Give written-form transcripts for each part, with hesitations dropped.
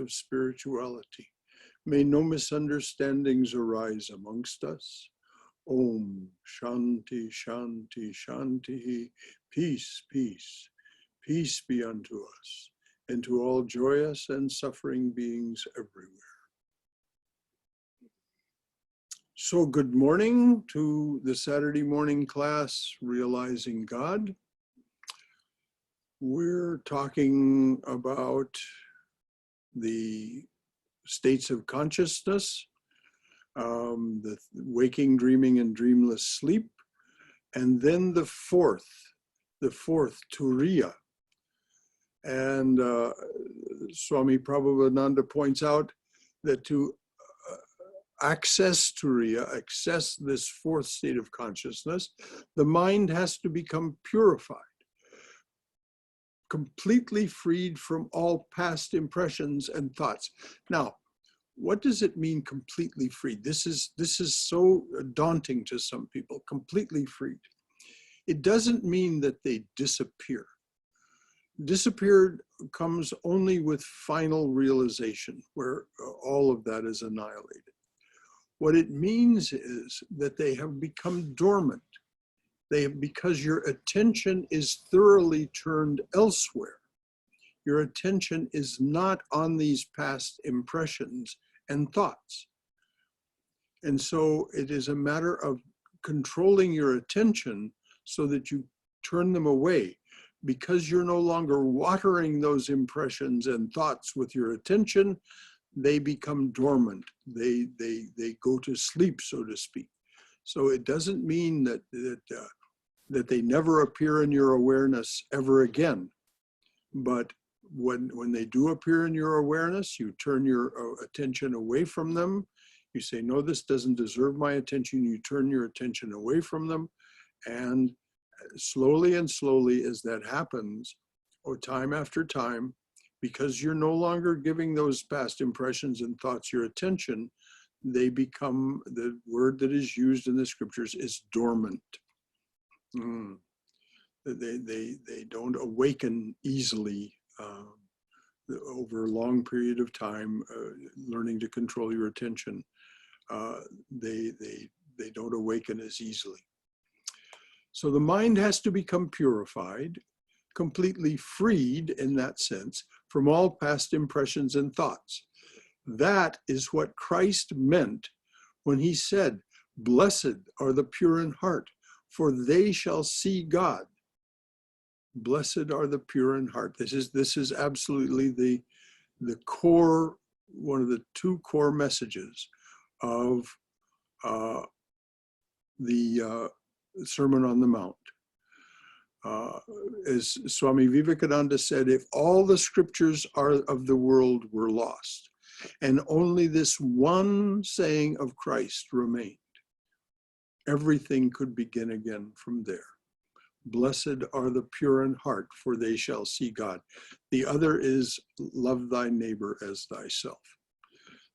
of spirituality. May no misunderstandings arise amongst us. Om Shanti Shanti Shanti. Peace, peace, peace be unto us and to all joyous and suffering beings everywhere. So good morning to the Saturday morning class, Realizing God. We're talking about the states of consciousness, the waking, dreaming, and dreamless sleep, and then the fourth, Turiya. And Swami Prabhavananda points out that to access Turiya, access this fourth state of consciousness, the mind has to become purified, completely freed from all past impressions and thoughts. Now, what does it mean completely freed? This is so daunting to some people, completely freed. It doesn't mean that they disappear. Disappeared comes only with final realization, where all of that is annihilated. What it means is that they have become dormant. Because your attention is thoroughly turned elsewhere. Your attention is not on these past impressions and thoughts. And so it is a matter of controlling your attention so that you turn them away. Because you're no longer watering those impressions and thoughts with your attention, they become dormant. They go to sleep, so to speak. So it doesn't mean that they never appear in your awareness ever again. But when they do appear in your awareness, you turn your attention away from them. You say, no, this doesn't deserve my attention. You turn your attention away from them. And slowly and slowly as that happens, or time after time, because you're no longer giving those past impressions and thoughts your attention, they become, the word that is used in the scriptures is dormant. They don't awaken easily over a long period of time, learning to control your attention. They don't awaken as easily. So the mind has to become purified, completely freed in that sense from all past impressions and thoughts. That is what Christ meant when he said, "Blessed are the pure in heart, for they shall see God." Blessed are the pure in heart. This is absolutely the core, one of the two core messages of the Sermon on the Mount. As Swami Vivekananda said, if all the scriptures of the world were lost, and only this one saying of Christ remained, everything could begin again from there. Blessed are the pure in heart, for they shall see God. The other is love thy neighbor as thyself.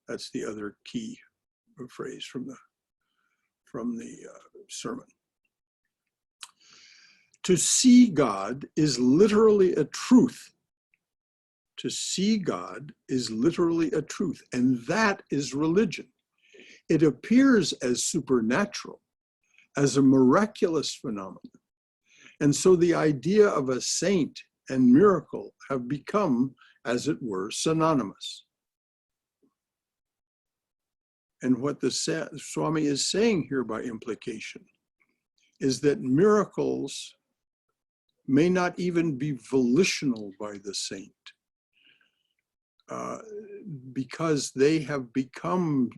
That's the other key phrase from the sermon. To see God is literally a truth. To see God is literally a truth, and that is religion. It appears as supernatural, as a miraculous phenomenon. And so the idea of a saint and miracle have become, as it were, synonymous. And what the Swami is saying here by implication is that miracles may not even be volitional by the saint, because they have become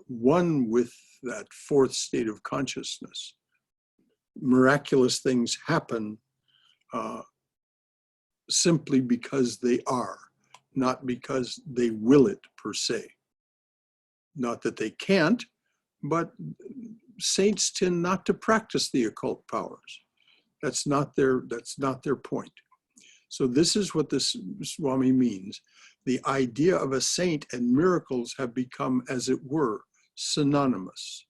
one with that fourth state of consciousness. Miraculous things happen simply because they are, not because they will it per se. Not that they can't, but saints tend not to practice the occult powers. That's not their point. So this is what this Swami means. The idea of a saint and miracles have become, as it were, synonymous.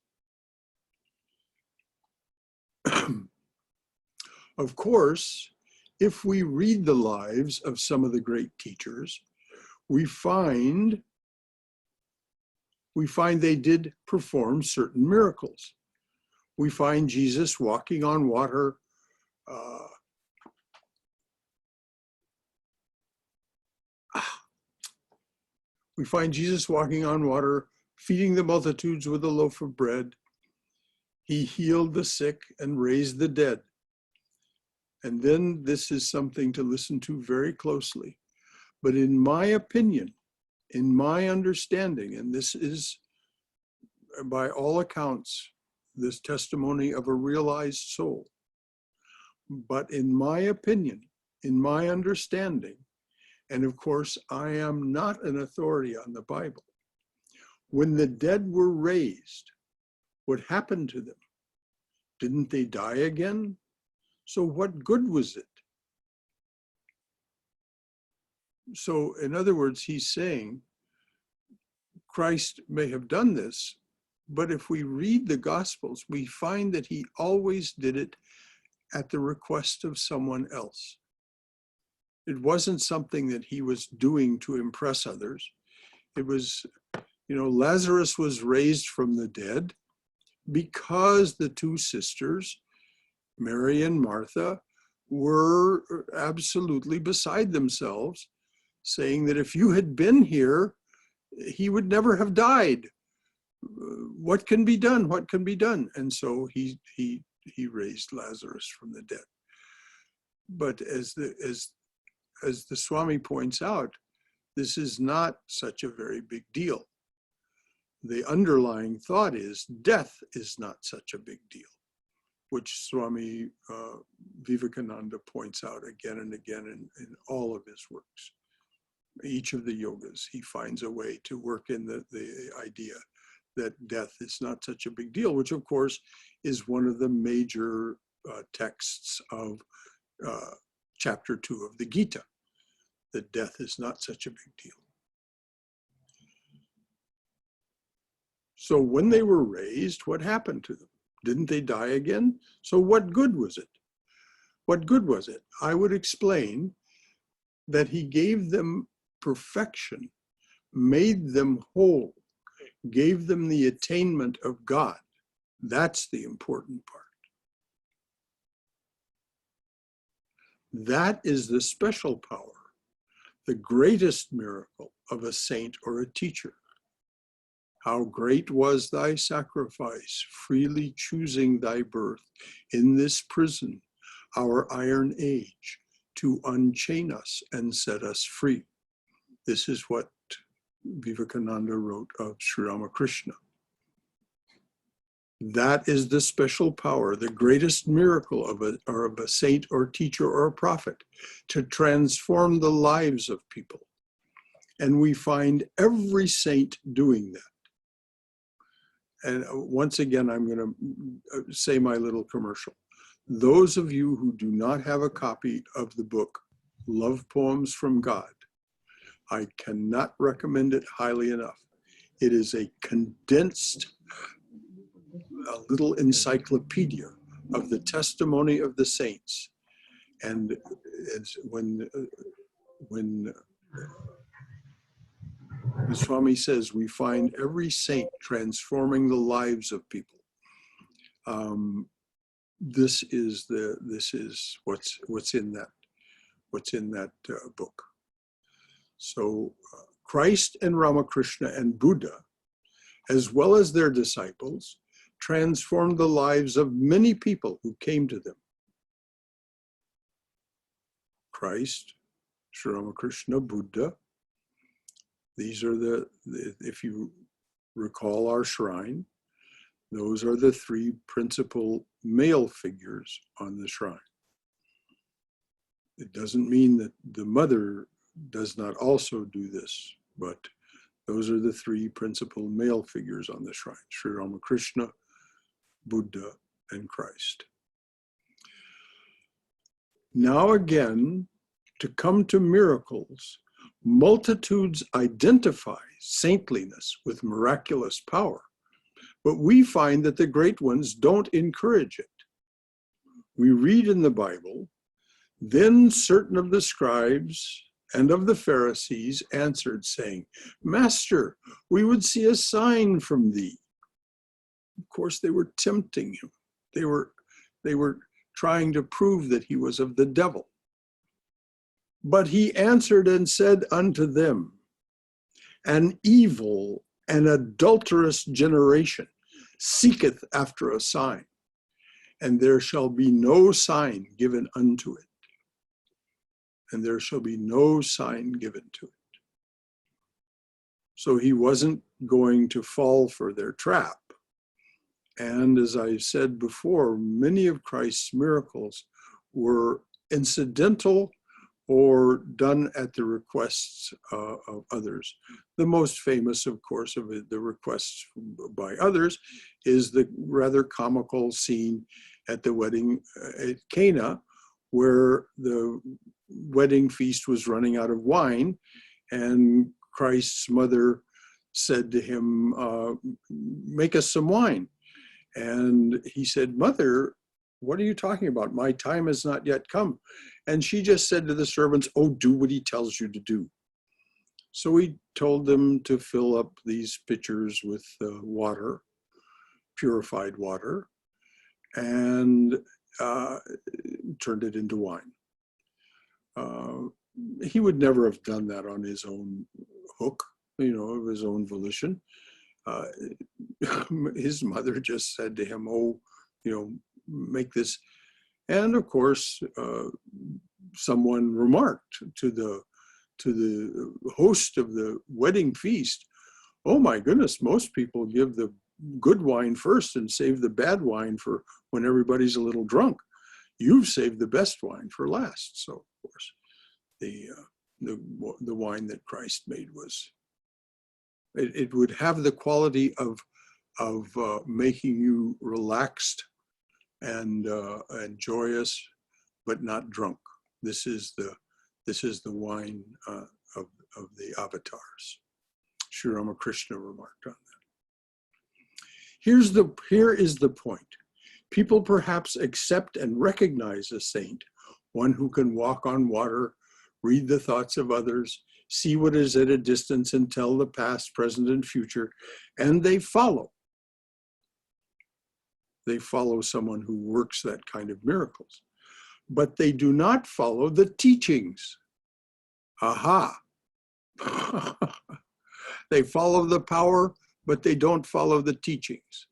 Of course, if we read the lives of some of the great teachers, we find they did perform certain miracles. We find Jesus walking on water. We find Jesus walking on water, feeding the multitudes with a loaf of bread. He healed the sick and raised the dead. And then this is something to listen to very closely. But in my opinion, in my understanding, and this is by all accounts, this testimony of a realized soul. But in my opinion, in my understanding, and of course, I am not an authority on the Bible. When the dead were raised, what happened to them? Didn't they die again? So what good was it? So in other words, he's saying, Christ may have done this, but if we read the Gospels, we find that he always did it at the request of someone else. It wasn't something that he was doing to impress others. It was, Lazarus was raised from the dead because the two sisters, Mary and Martha, were absolutely beside themselves, saying that if you had been here, he would never have died. What can be done? What can be done? And so he raised Lazarus from the dead. But as the Swami points out, this is not such a very big deal. The underlying thought is death is not such a big deal, which Swami Vivekananda points out again and again in all of his works. Each of the yogas, he finds a way to work in the idea that death is not such a big deal, which of course is one of the major texts of chapter 2 of the Gita, that death is not such a big deal. So when they were raised, what happened to them? Didn't they die again? So what good was it? What good was it? I would explain that he gave them perfection, made them whole, gave them the attainment of God. That's the important part. That is the special power, the greatest miracle of a saint or a teacher. How great was thy sacrifice, freely choosing thy birth in this prison, our iron age, to unchain us and set us free. This is what Vivekananda wrote of Sri Ramakrishna. That is the special power, the greatest miracle of a saint or teacher or a prophet, to transform the lives of people. And we find every saint doing that. And once again, I'm going to say my little commercial. Those of you who do not have a copy of the book, Love Poems from God, I cannot recommend it highly enough. It is a condensed, a little encyclopedia of the testimony of the saints. And it's when the Swami says we find every saint transforming the lives of people. This is what's in that book. So Christ and Ramakrishna and Buddha, as well as their disciples, transformed the lives of many people who came to them. Christ, Sri Ramakrishna, Buddha. These are if you recall our shrine, those are the three principal male figures on the shrine. It doesn't mean that the mother does not also do this, but those are the three principal male figures on the shrine: Sri Ramakrishna, Buddha, and Christ. Now again, to come to miracles, multitudes identify saintliness with miraculous power, but we find that the great ones don't encourage it. We read in the Bible, then certain of the scribes and of the Pharisees answered, saying, Master, we would see a sign from thee. Of course, they were tempting him. They were trying to prove that he was of the devil. But he answered and said unto them, An evil and adulterous generation seeketh after a sign, and there shall be no sign given unto it. And there shall be no sign given to it. So he wasn't going to fall for their trap. And as I said before, many of Christ's miracles were incidental or done at the requests of others. The most famous, of course, of the requests by others is the rather comical scene at the wedding at Cana, where the wedding feast was running out of wine, and Christ's mother said to him, make us some wine. And he said, Mother, what are you talking about? My time has not yet come. And she just said to the servants, oh, do what he tells you to do. So he told them to fill up these pitchers with water, purified water, and turned it into wine. He would never have done that on his own hook, of his own volition. His mother just said to him, oh, make this. And of course, someone remarked to the host of the wedding feast, oh my goodness, most people give the good wine first and save the bad wine for when everybody's a little drunk. You've saved the best wine for last. So of course, the wine that Christ made was, it would have the quality of making you relaxed and joyous, but not drunk. This is the wine of the avatars. Sri Ramakrishna remarked on that. Here is the point. People perhaps accept and recognize a saint, one who can walk on water, read the thoughts of others, see what is at a distance, and tell the past, present, and future, and they follow. They follow someone who works that kind of miracles. But they do not follow the teachings. Aha! They follow the power, but they don't follow the teachings.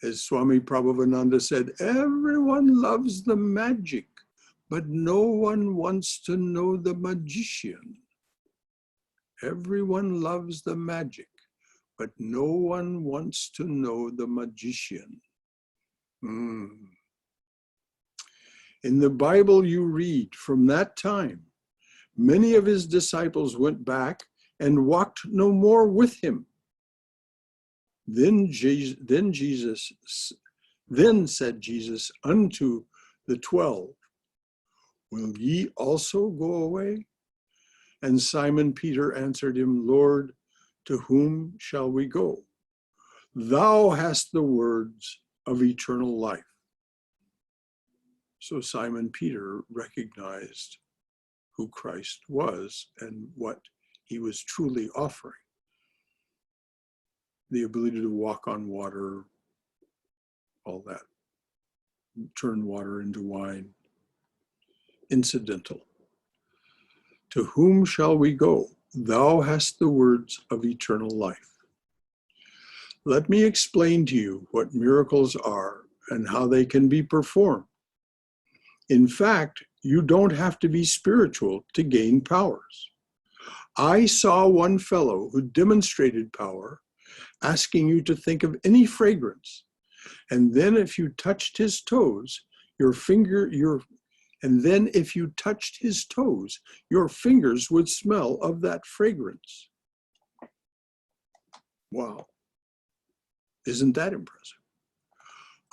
As Swami Prabhavananda said, everyone loves the magic, but no one wants to know the magician. Everyone loves the magic, but no one wants to know the magician. In the Bible you read, from that time, many of his disciples went back and walked no more with him. Then said Jesus unto the 12, will ye also go away? And Simon Peter answered him, Lord, to whom shall we go? Thou hast the words of eternal life. So Simon Peter recognized who Christ was and what he was truly offering. The ability to walk on water, all that, turn water into wine, incidental. To whom shall we go? Thou hast the words of eternal life. Let me explain to you what miracles are and how they can be performed. In fact, you don't have to be spiritual to gain powers. I saw one fellow who demonstrated power, asking you to think of any fragrance, and then if you touched his toes, your fingers would smell of that fragrance. Wow. Isn't that impressive?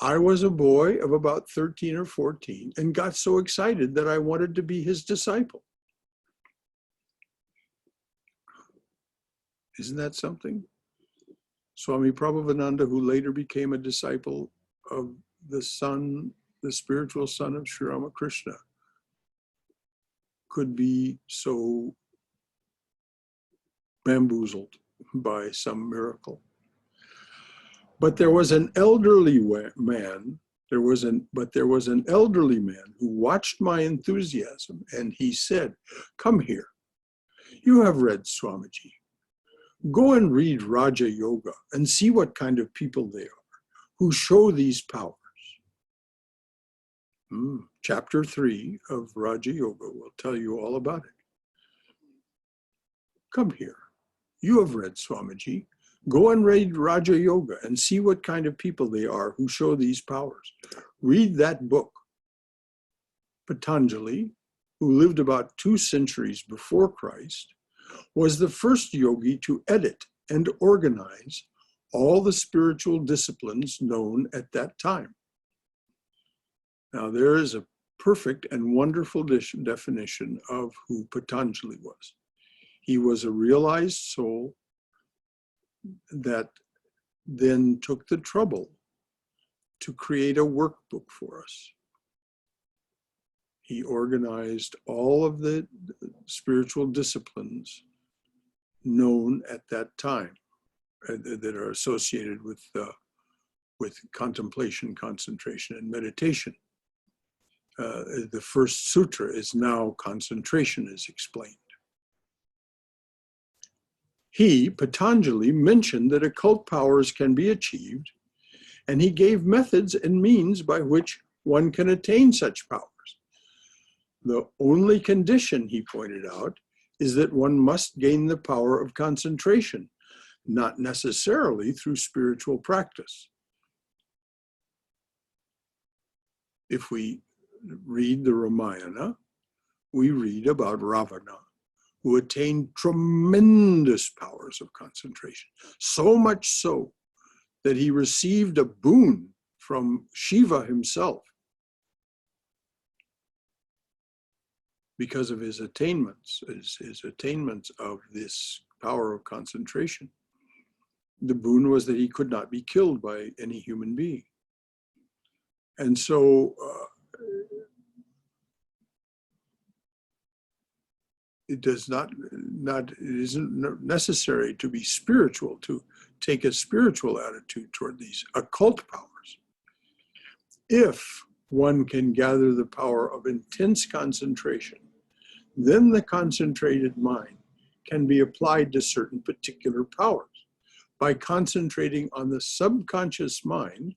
I was a boy of about 13 or 14 and got so excited that I wanted to be his disciple. Isn't that something? Swami Prabhavananda, who later became a disciple of the spiritual son of Sri Ramakrishna, could be so bamboozled by some miracle. But there was an elderly man, there was an elderly man who watched my enthusiasm, and he said, "Come here. You have read Swamiji. Go and read Raja Yoga and see what kind of people they are who show these powers." Chapter 3 of Raja Yoga will tell you all about it. Come here. You have read Swamiji. Go and read Raja Yoga and see what kind of people they are who show these powers. Read that book. Patanjali, who lived about 2 centuries before Christ, was the first yogi to edit and organize all the spiritual disciplines known at that time. Now, there is a perfect and wonderful definition of who Patanjali was. He was a realized soul that then took the trouble to create a workbook for us. He organized all of the spiritual disciplines known at that time that are associated with contemplation, concentration, and meditation. The first sutra is now concentration is explained. He, Patanjali, mentioned that occult powers can be achieved, and he gave methods and means by which one can attain such powers. The only condition, he pointed out, is that one must gain the power of concentration, not necessarily through spiritual practice. If we read the Ramayana, we read about Ravana, who attained tremendous powers of concentration, so much so that he received a boon from Shiva himself because of his attainments of this power of concentration. The boon was that he could not be killed by any human being. And so it isn't necessary to be spiritual to take a spiritual attitude toward these occult powers. If one can gather the power of intense concentration, then the concentrated mind can be applied to certain particular powers. By concentrating on the subconscious mind,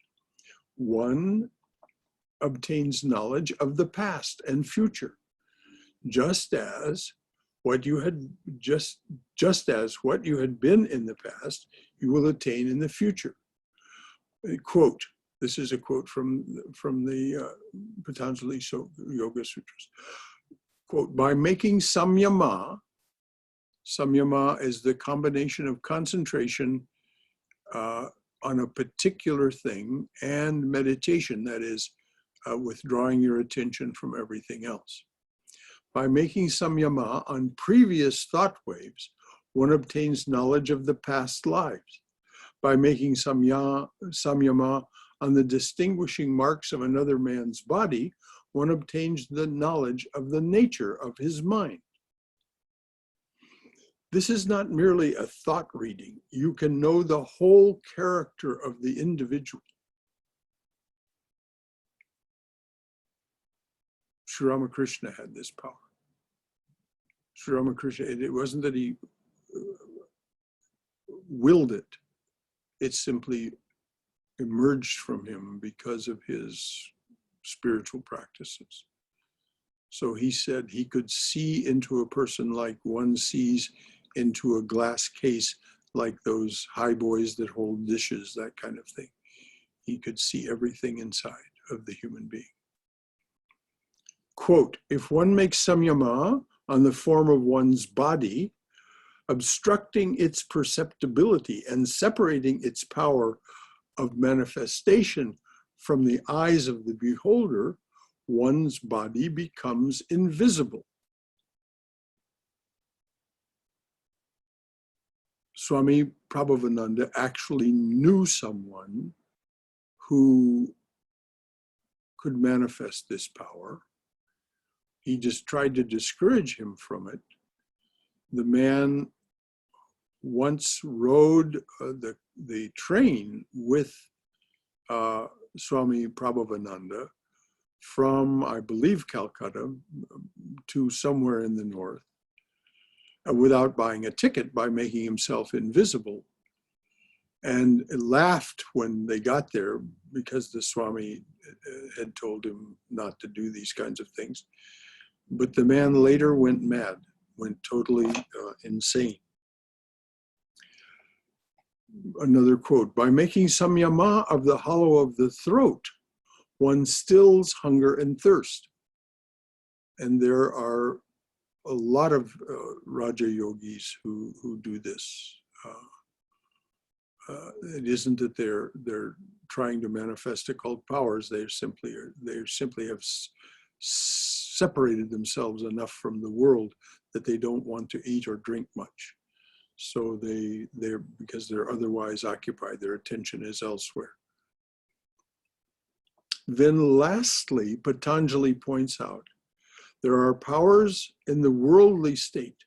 one obtains knowledge of the past and future, just as what you had been in the past, you will attain in the future. Quote, this is a quote from the Patanjali Yoga Sutras. Quote, by making samyama is the combination of concentration on a particular thing and meditation, that is, withdrawing your attention from everything else. By making samyama on previous thought waves, one obtains knowledge of the past lives. By making samyama on the distinguishing marks of another man's body, one obtains the knowledge of the nature of his mind. This is not merely a thought reading. You can know the whole character of the individual. Sri Ramakrishna had this power. Sri Ramakrishna, it wasn't that he willed it. It simply emerged from him because of his spiritual practices. So he said he could see into a person like one sees into a glass case, like those high boys that hold dishes, that kind of thing. He could see everything inside of the human being. Quote, if one makes samyama on the form of one's body, obstructing its perceptibility and separating its power of manifestation from the eyes of the beholder, one's body becomes invisible. Swami Prabhavananda actually knew someone who could manifest this power. he just tried to discourage him from it. The man once rode the train with Swami Prabhavananda from, I believe, Calcutta to somewhere in the north without buying a ticket, by making himself invisible, and laughed when they got there because the Swami had told him not to do these kinds of things. But the man later went mad, went totally insane. Another quote, by making samyama of the hollow of the throat, one stills hunger and thirst. And there are a lot of Raja Yogis who do this. It isn't that they're trying to manifest occult powers. They simply have separated themselves enough from the world that they don't want to eat or drink much. So because they're otherwise occupied, their attention is elsewhere. Then lastly, Patanjali points out, there are powers in the worldly state.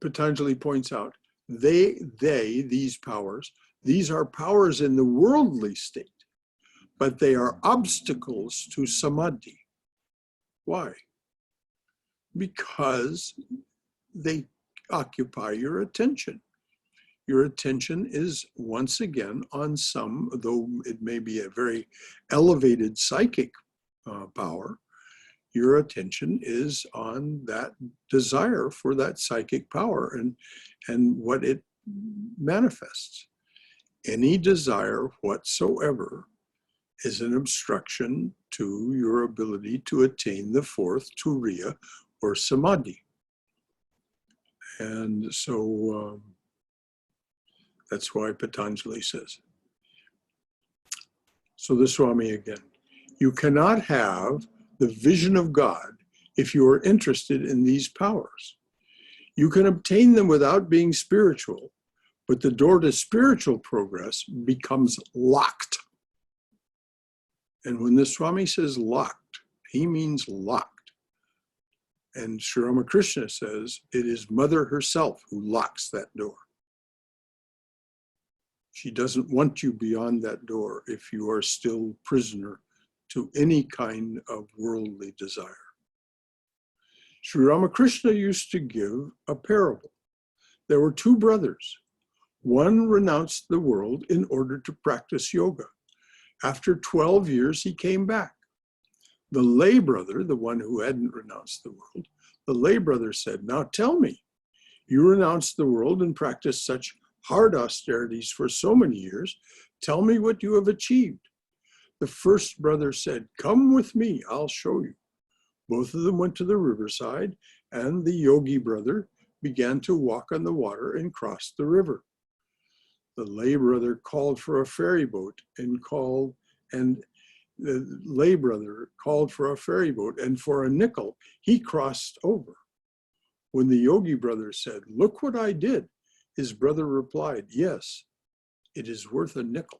Patanjali points out, these powers, these are powers in the worldly state, but they are obstacles to samadhi. Why? Because they occupy your attention. Your attention is once again on some, though it may be a very elevated psychic power, your attention is on that desire for that psychic power and what it manifests. Any desire whatsoever is an obstruction to your ability to attain the fourth turiya or samadhi. And so that's why Patanjali says. So the Swami again, you cannot have the vision of God if you are interested in these powers. You can obtain them without being spiritual, but the door to spiritual progress becomes locked. And when the Swami says locked, he means locked. And Sri Ramakrishna says it is Mother herself who locks that door. She doesn't want you beyond that door if you are still prisoner to any kind of worldly desire. Sri Ramakrishna used to give a parable. There were two brothers. One renounced the world in order to practice yoga. After 12 years, he came back. The lay brother, the one who hadn't renounced the world, the lay brother said, now tell me, you renounced the world and practiced such hard austerities for so many years. Tell me what you have achieved. The first brother said, come with me, I'll show you. Both of them went to the riverside, and the yogi brother began to walk on the water and cross the river. The lay brother called for a ferry boat and the lay brother called for a ferry boat, and for a nickel, he crossed over. When the yogi brother said, look what I did, his brother replied, yes, it is worth a nickel.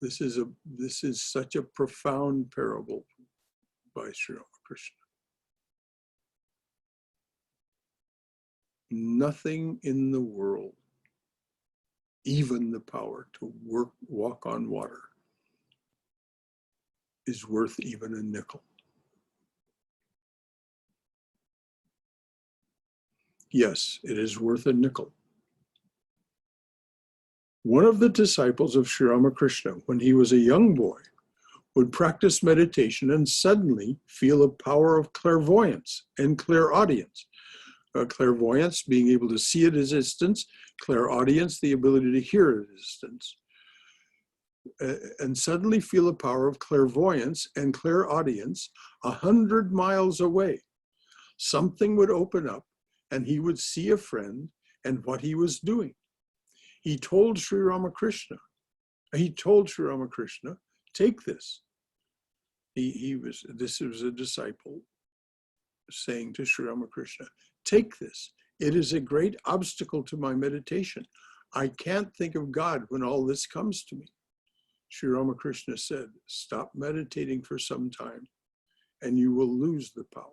This is such a profound parable by Sri Ramakrishna. Nothing in the world, even the power to walk on water, is worth even a nickel. Yes, it is worth a nickel. One of the disciples of Sri Ramakrishna, when he was a young boy, would practice meditation and suddenly feel a power of clairvoyance and clairaudience. Clairvoyance, being able to see at a distance, clairaudience, the ability to hear at a distance. And suddenly feel a power of clairvoyance and clairaudience 100 miles away. Something would open up and he would see a friend and what he was doing. He told Sri Ramakrishna, take this. This was a disciple saying to Sri Ramakrishna, take this. It is a great obstacle to my meditation. I can't think of God when all this comes to me. Sri Ramakrishna said, stop meditating for some time and you will lose the power.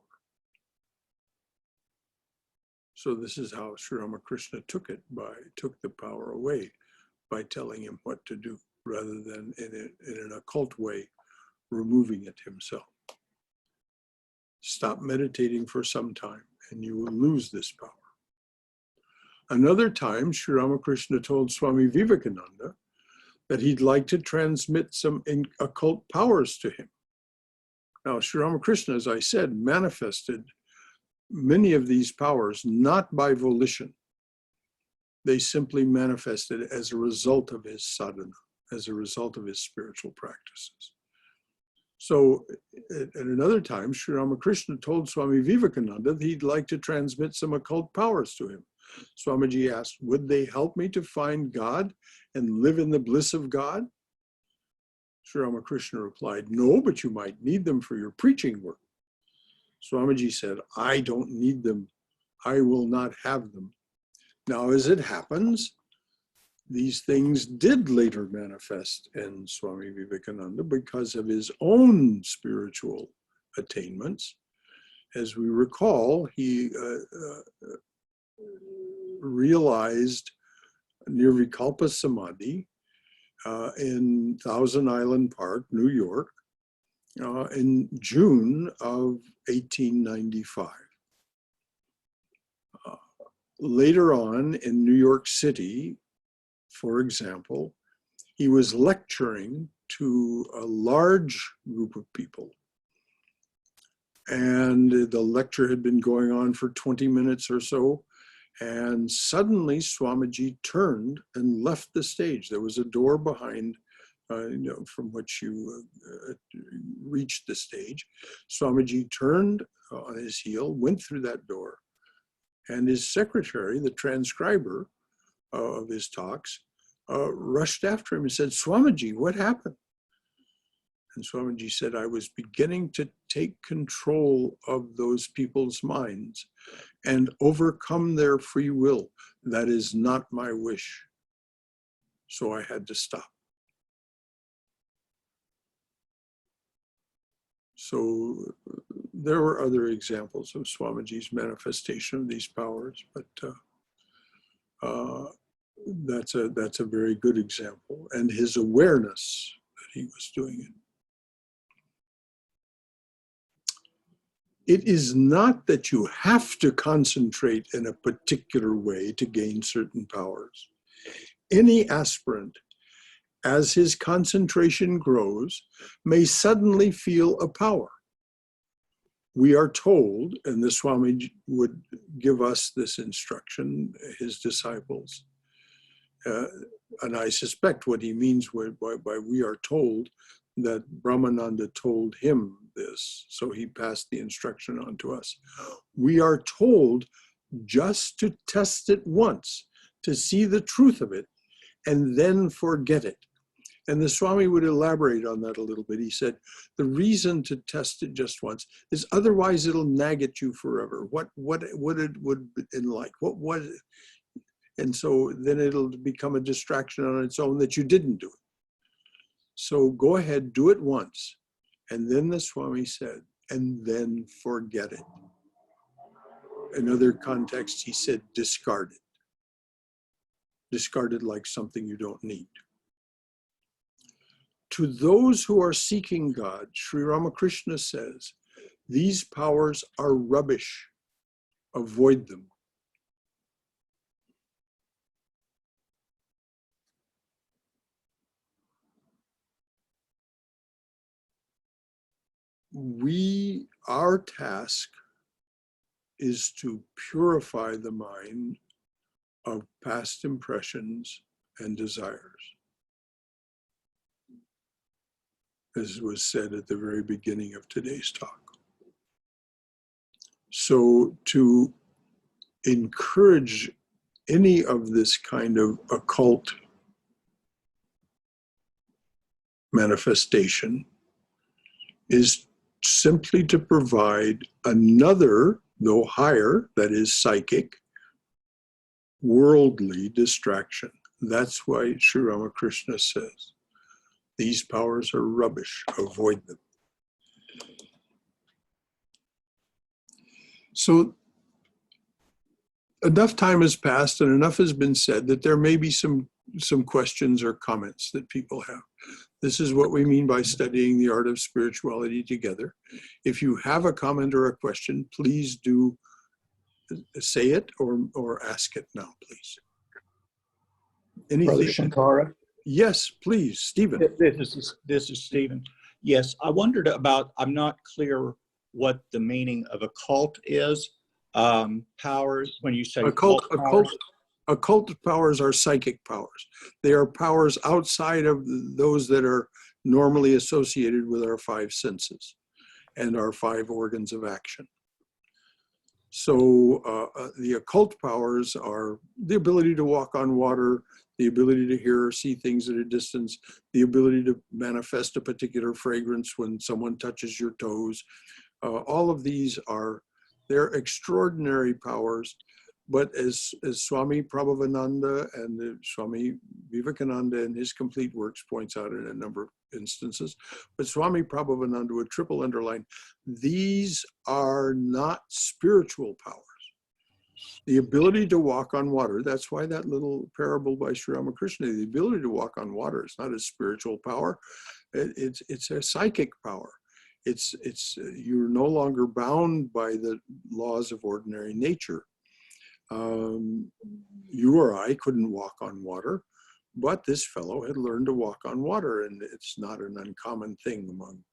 So this is how Sri Ramakrishna took the power away by telling him what to do, rather than in an occult way, removing it himself. Stop meditating for some time and you will lose this power. Another time, Sri Ramakrishna told Swami Vivekananda that he'd like to transmit some occult powers to him. Now, Sri Ramakrishna, as I said, manifested many of these powers not by volition. They simply manifested as a result of his sadhana, as a result of his spiritual practices. So at another time, Sri Ramakrishna told Swami Vivekananda that he'd like to transmit some occult powers to him. Swamiji asked, would they help me to find God and live in the bliss of God? Sri Ramakrishna replied, no, but you might need them for your preaching work. Swamiji said, I don't need them. I will not have them. Now, as it happens, these things did later manifest in Swami Vivekananda because of his own spiritual attainments. As we recall, he realized Nirvikalpa Samadhi in Thousand Island Park, New York, in June of 1895. Later on in New York City, for example, he was lecturing to a large group of people. And the lecture had been going on for 20 minutes or so. And suddenly Swamiji turned and left the stage. There was a door behind, from which you reached the stage. Swamiji turned on his heel, went through that door, and his secretary, the transcriber of his talks, rushed after him and said, Swamiji, what happened? And Swamiji said, I was beginning to take control of those people's minds and overcome their free will. That is not my wish. So I had to stop. So there were other examples of Swamiji's manifestation of these powers, but that's a very good example, and his awareness that he was doing it. It is not that you have to concentrate in a particular way to gain certain powers. Any aspirant, as his concentration grows, may suddenly feel a power. We are told, and the Swami would give us this instruction, his disciples, and I suspect what he means by we are told, that Brahmananda told him this, so he passed the instruction on to us. We are told just to test it once, to see the truth of it, and then forget it. And the Swami would elaborate on that a little bit. He said, the reason to test it just once is otherwise it'll nag at you forever. What it would in like, what was it? And so then it'll become a distraction on its own that you didn't do it. So go ahead, do it once. And then the Swami said, and then forget it. In other contexts, he said, discard it. Discard it like something you don't need. To those who are seeking God, Sri Ramakrishna says, these powers are rubbish. Avoid them. Our task is to purify the mind of past impressions and desires. As was said at the very beginning of today's talk. So to encourage any of this kind of occult manifestation is simply to provide another, though higher, that is psychic, worldly distraction. That's why Sri Ramakrishna says, these powers are rubbish, avoid them. So enough time has passed and enough has been said that there may be some questions or comments that people have. This is what we mean by studying the art of spirituality together. If you have a comment or a question, please do say it or ask it now, please. Anything? Brother Shankara? Yes, please, Stephen. This is Stephen. Yes, I wondered about, I'm not clear what the meaning of occult is. Powers, when you say Occult powers. powers are psychic powers. They are powers outside of those that are normally associated with our five senses and our five organs of action. So the occult powers are the ability to walk on water, the ability to hear or see things at a distance, the ability to manifest a particular fragrance when someone touches your toes. All of these they're extraordinary powers. But as Swami Prabhavananda and Swami Vivekananda in his complete works points out in a number of instances, but Swami Prabhavananda would triple underline, these are not spiritual powers. The ability to walk on water, that's why that little parable by Sri Ramakrishna, the ability to walk on water is not a spiritual power, it's a psychic power. You're no longer bound by the laws of ordinary nature. You or I couldn't walk on water, but this fellow had learned to walk on water, and it's not an uncommon thing among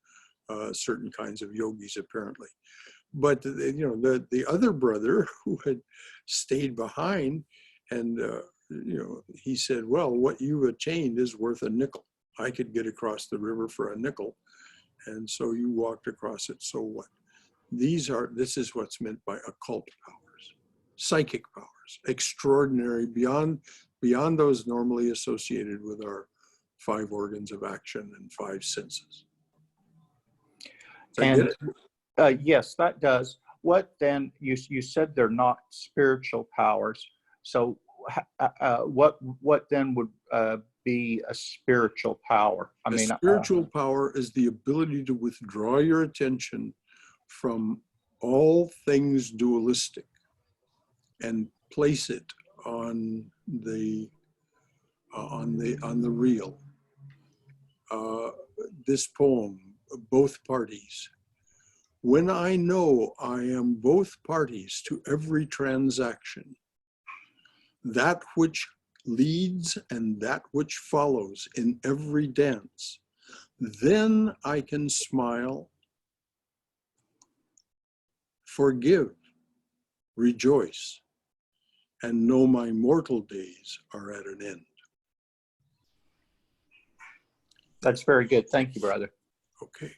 certain kinds of yogis, apparently. But the other brother who had stayed behind, and he said, "Well, what you attained is worth a nickel. I could get across the river for a nickel, and so you walked across it. So what?" This is what's meant by occult powers, psychic powers, extraordinary, beyond those normally associated with our five organs of action and five senses. Yes, that does. What then, you said they're not spiritual powers. So what then would be a spiritual power? A spiritual power is the ability to withdraw your attention from all things dualistic and place it on the real. This poem, both parties. When I know I am both parties to every transaction, that which leads and that which follows in every dance, then I can smile, forgive, rejoice, and know my mortal days are at an end. That's very good. Thank you, brother. Okay.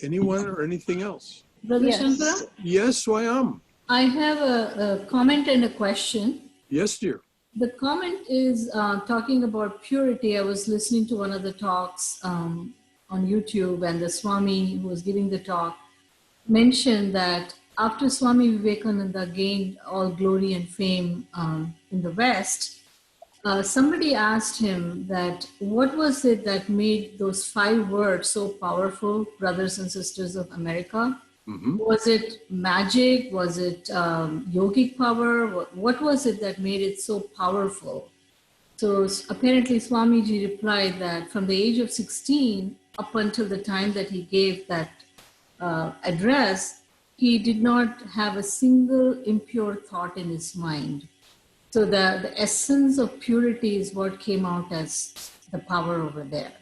Anyone or anything else? Brother Yes. Shankara? Yes, I am. I have a comment and a question. Yes, dear. The comment is talking about purity. I was listening to one of the talks on YouTube, and the Swami who was giving the talk mentioned that after Swami Vivekananda gained all glory and fame in the West, somebody asked him that what was it that made those 5 words so powerful, brothers and sisters of America? Mm-hmm. Was it magic? Was it yogic power? What was it that made it so powerful? So apparently Swamiji replied that from the age of 16 up until the time that he gave that address, he did not have a single impure thought in his mind. So the essence of purity is what came out as the power over there.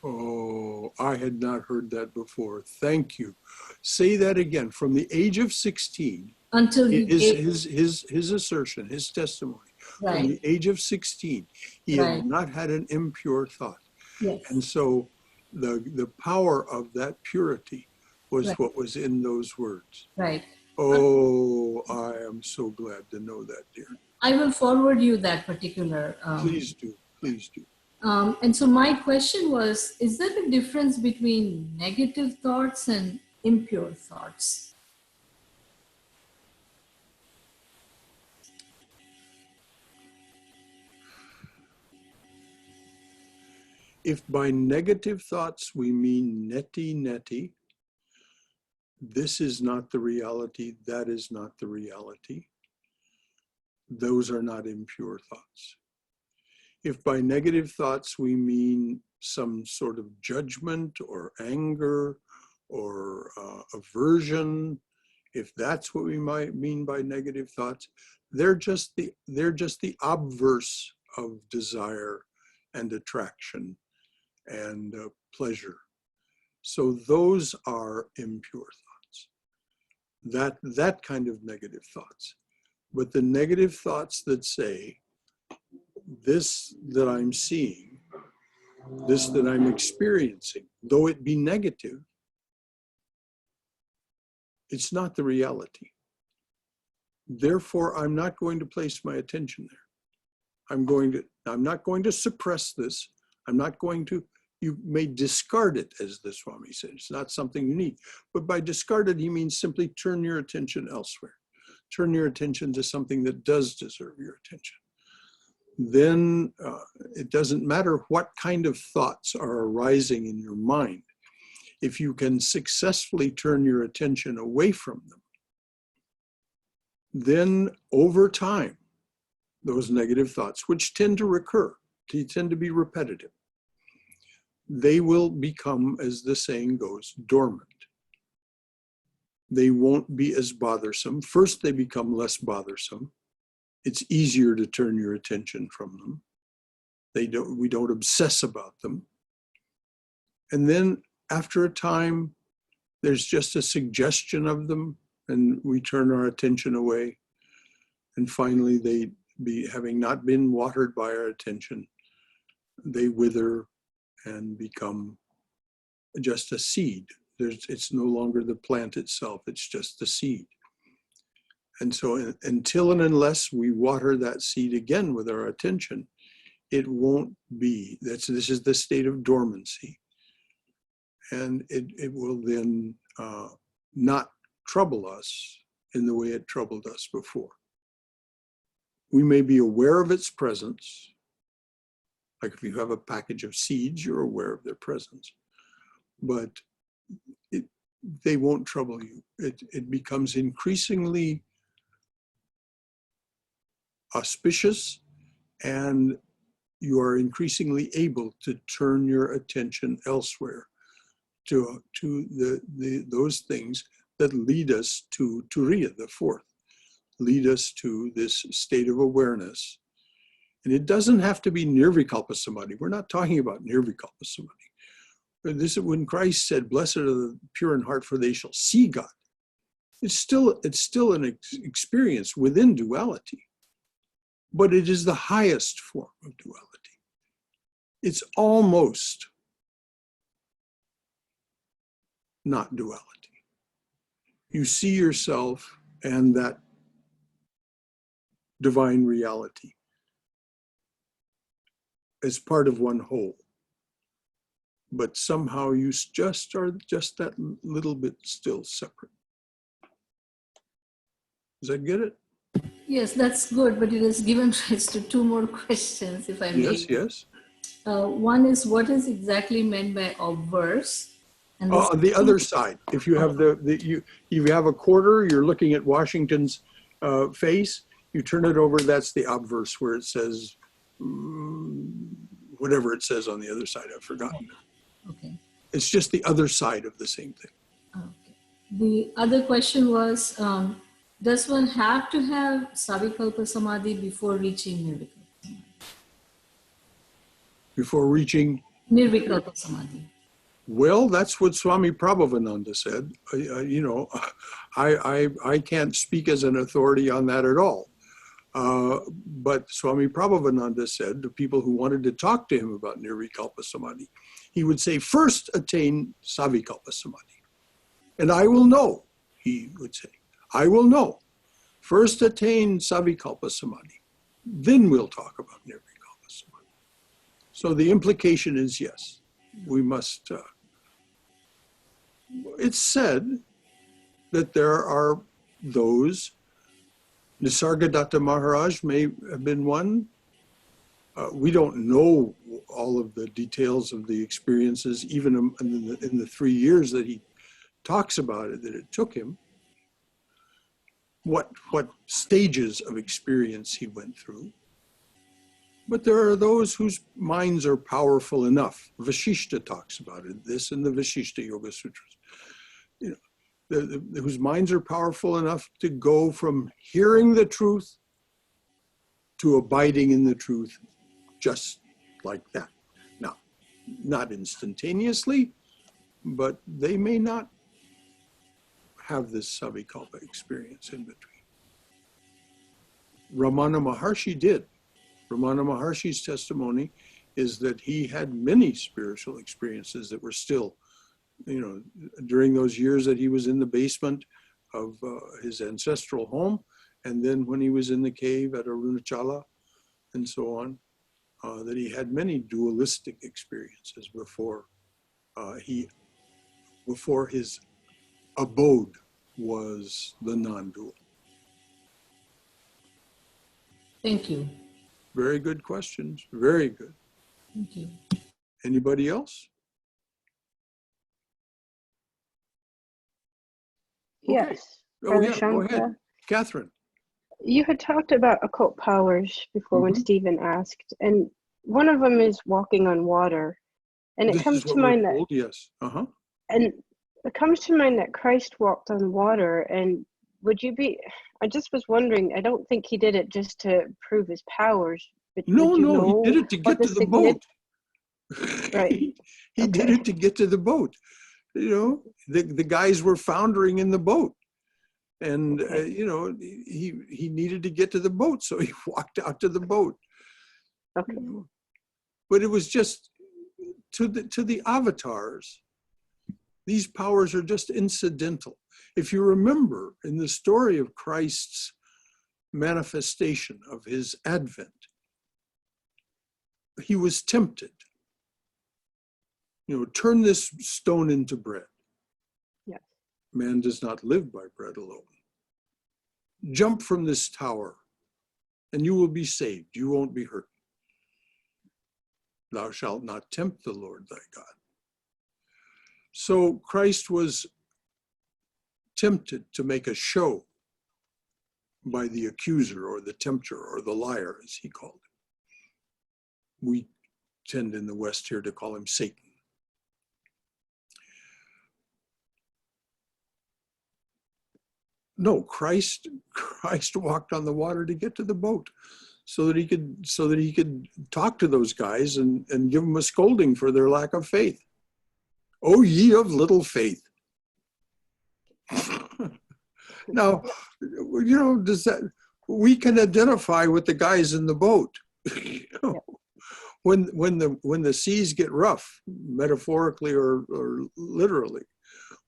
Oh, I had not heard that before. Thank you. Say that again. From the age of 16, Until he his assertion, his testimony. Right. From the age of 16, he Right. had not had an impure thought. Yes. And so the power of that purity was Right. what was in those words. Right. Oh, I am so glad to know that, dear. I will forward you that particular. Please do. Please do. And so my question was, is there a difference between negative thoughts and impure thoughts? If by negative thoughts we mean neti, this is not the reality, that is not the reality, those are not impure thoughts. If by negative thoughts we mean some sort of judgment or anger or aversion, if that's what we might mean by negative thoughts, they're just the obverse of desire and attraction and pleasure. So those are impure thoughts. That kind of negative thoughts. But the negative thoughts that say, this that I'm seeing, this that I'm experiencing, though it be negative, it's not the reality. Therefore, I'm not going to place my attention there. I'm not going to suppress this. You may discard it, as the Swami said. It's not something you need. But by discarded, he means simply turn your attention elsewhere. Turn your attention to something that does deserve your attention. Then it doesn't matter what kind of thoughts are arising in your mind. If you can successfully turn your attention away from them, then over time, those negative thoughts, which tend to recur, tend to be repetitive, they will become, as the saying goes, dormant. They won't be as bothersome. First, they become less bothersome. It's easier to turn your attention from them. We don't obsess about them. And then after a time, there's just a suggestion of them, and we turn our attention away. And finally, having not been watered by our attention, they wither and become just a seed. It's no longer the plant itself, it's just the seed. And so until and unless we water that seed again with our attention, it won't be. This is the state of dormancy. And it will then not trouble us in the way it troubled us before. We may be aware of its presence. Like if you have a package of seeds, you're aware of their presence. But they won't trouble you. It becomes increasingly auspicious, and you are increasingly able to turn your attention elsewhere to those things that lead us to Turiya, the fourth, lead us to this state of awareness. And it doesn't have to be nirvikalpa samadhi. We're not talking about nirvikalpa samadhi. This is when Christ said, "Blessed are the pure in heart, for they shall see God." It's still an experience within duality, but it is the highest form of duality. It's almost not duality. You see yourself and that divine reality as part of one whole. But somehow you just are just that little bit still separate. Does that get it? Yes, that's good, but it has given rise to two more questions, if I may. Yes. One is, what is exactly meant by obverse? And On the other side, if you have you have a quarter, you're looking at Washington's face, you turn it over, that's the obverse, where it says, whatever it says on the other side, I've forgotten. Okay. It's just the other side of the same thing. Okay. The other question was, does one have to have savikalpa samadhi before reaching nirvikalpa samadhi? Before reaching? Nirvikalpa samadhi. Well, that's what Swami Prabhavananda said. I can't speak as an authority on that at all. But Swami Prabhavananda said to people who wanted to talk to him about nirvikalpa samadhi, he would say, first attain savikalpa samadhi. And I will know, he would say, I will know. First attain savikalpa samadhi. Then we'll talk about nirvikalpa samadhi. So the implication is yes, we must. It's said that there are those, Nisargadatta Maharaj may have been one, We don't know all of the details of the experiences, even in the 3 years that he talks about it, that it took him, what stages of experience he went through. But there are those whose minds are powerful enough. Vashishta talks about it, this in the Vashishta Yoga Sutras. You know, whose minds are powerful enough to go from hearing the truth to abiding in the truth, just like that. Now, not instantaneously, but they may not have this savikalpa experience in between. Ramana Maharshi did. Ramana Maharshi's testimony is that he had many spiritual experiences that were still, you know, during those years that he was in the basement of his ancestral home, and then when he was in the cave at Arunachala and so on, that he had many dualistic experiences before his abode was the non-dual. Thank you. Very good questions. Very good. Thank you. Anybody else? Yes. Oh, Brother yeah, go ahead. Shankara, Catherine. you had talked about occult powers before when Mhm. Stephen asked, and one of them is walking on water. And it This comes is to what we're mind that, told, yes. Uh-huh. and it comes to mind that Christ walked on water. And would you be, I just was wondering, I don't think he did it just to prove his powers, but No, would you no, he know did it to what get the to the boat. Right. He did Okay. it to get to the boat. You know, the guys were foundering in the boat. And, Okay. you know, he needed to get to the boat, so he walked out to the boat. Okay. You know? But it was just, to the avatars, these powers are just incidental. If you remember in the story of Christ's manifestation of his advent, he was tempted. You know, turn this stone into bread. Yes. Man does not live by bread alone. Jump from this tower and you will be saved. You won't be hurt. Thou shalt not tempt the Lord thy God. So Christ was tempted to make a show by the accuser or the tempter or the liar, as he called him. We tend in the West here to call him Satan. No, Christ walked on the water to get to the boat so that he could talk to those guys and give them a scolding for their lack of faith. Oh, ye of little faith. Now, you know, we can identify with the guys in the boat. You know, when the seas get rough, metaphorically or literally,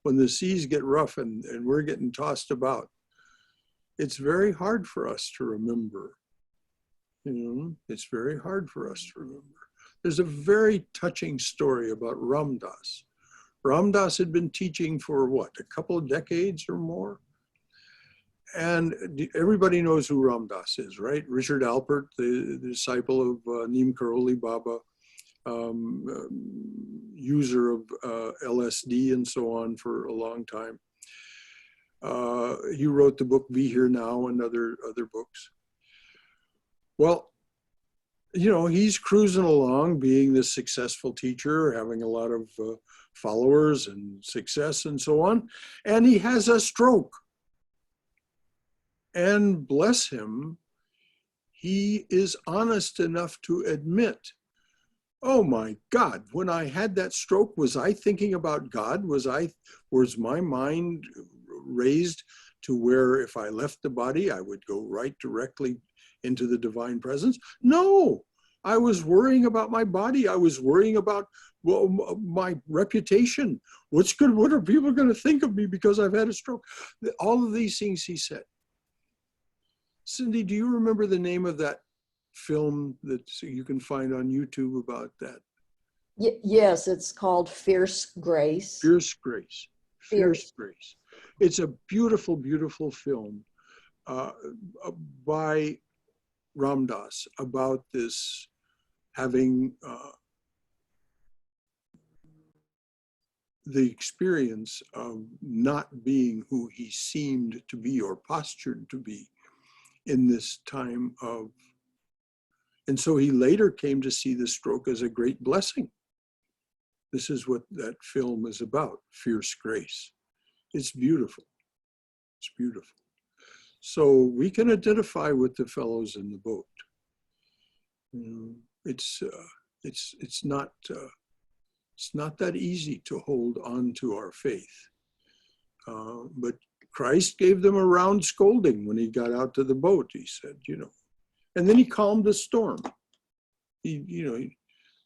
when the seas get rough and we're getting tossed about, it's very hard for us to remember. You know, it's very hard for us to remember. There's a very touching story about Ram Dass. Ram Dass had been teaching for what, a couple of decades or more? And everybody knows who Ram Dass is, right? Richard Alpert, the disciple of Neem Karoli Baba, user of LSD and so on for a long time. He wrote the book Be Here Now and other books. Well, you know, he's cruising along, being this successful teacher, having a lot of followers and success and so on, and he has a stroke. And bless him, he is honest enough to admit, oh my God, when I had that stroke, was I thinking about God? Was my mind raised to where if I left the body, I would go right directly into the divine presence? No, I was worrying about my body. I was worrying about, well, my reputation. What are people going to think of me because I've had a stroke? All of these things he said. Cindy, do you remember the name of that film that you can find on YouTube about that? Yes, it's called Fierce Grace. Fierce Grace. Fierce Grace. It's a beautiful, beautiful film by Ram Dass about this having the experience of not being who he seemed to be or postured to be in this time of, and so he later came to see the stroke as a great blessing. This is what that film is about, Fierce Grace. It's beautiful. It's beautiful. So we can identify with the fellows in the boat. It's not that easy to hold on to our faith. But Christ gave them a round scolding when he got out to the boat. He said, and then he calmed the storm.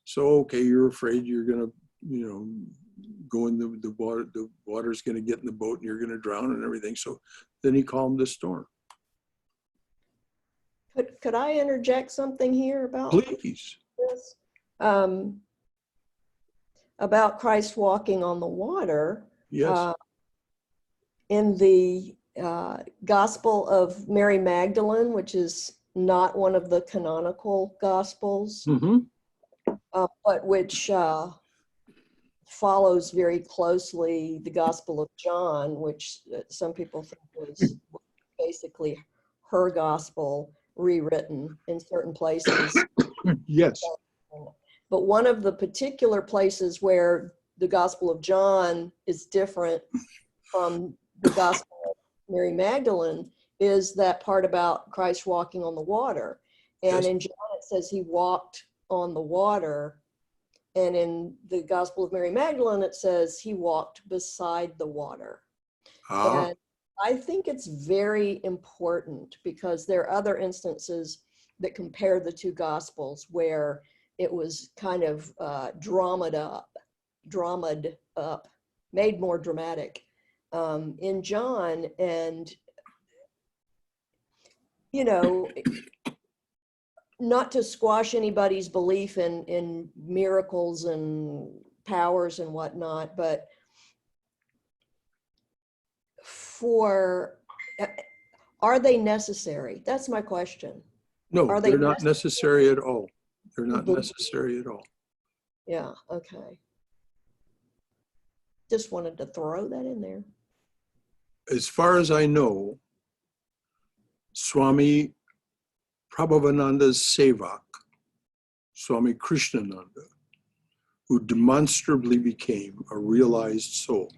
So okay, you're afraid you're gonna, go in the water. The water's gonna get in the boat and you're gonna drown and everything. So then he calmed the storm. Could I interject something here about Please. this? About Christ walking on the water. Yes. In the Gospel of Mary Magdalene, which is not one of the canonical Gospels, but which follows very closely the Gospel of John, which some people think was basically her Gospel rewritten in certain places. Yes. But one of the particular places where the Gospel of John is different from the Gospel of Mary Magdalene is that part about Christ walking on the water. And in John it says he walked on the water. And in the Gospel of Mary Magdalene it says he walked beside the water. And I think it's very important because there are other instances that compare the two Gospels where it was kind of dramaed up, made more dramatic in John. And, not to squash anybody's belief in miracles and powers and whatnot, but are they necessary? That's my question. No, they're not necessary at all. They're not necessary at all. Yeah, okay. Just wanted to throw that in there. As far as I know, Swami Prabhavananda's Sevak, Swami Krishnananda, who demonstrably became a realized soul,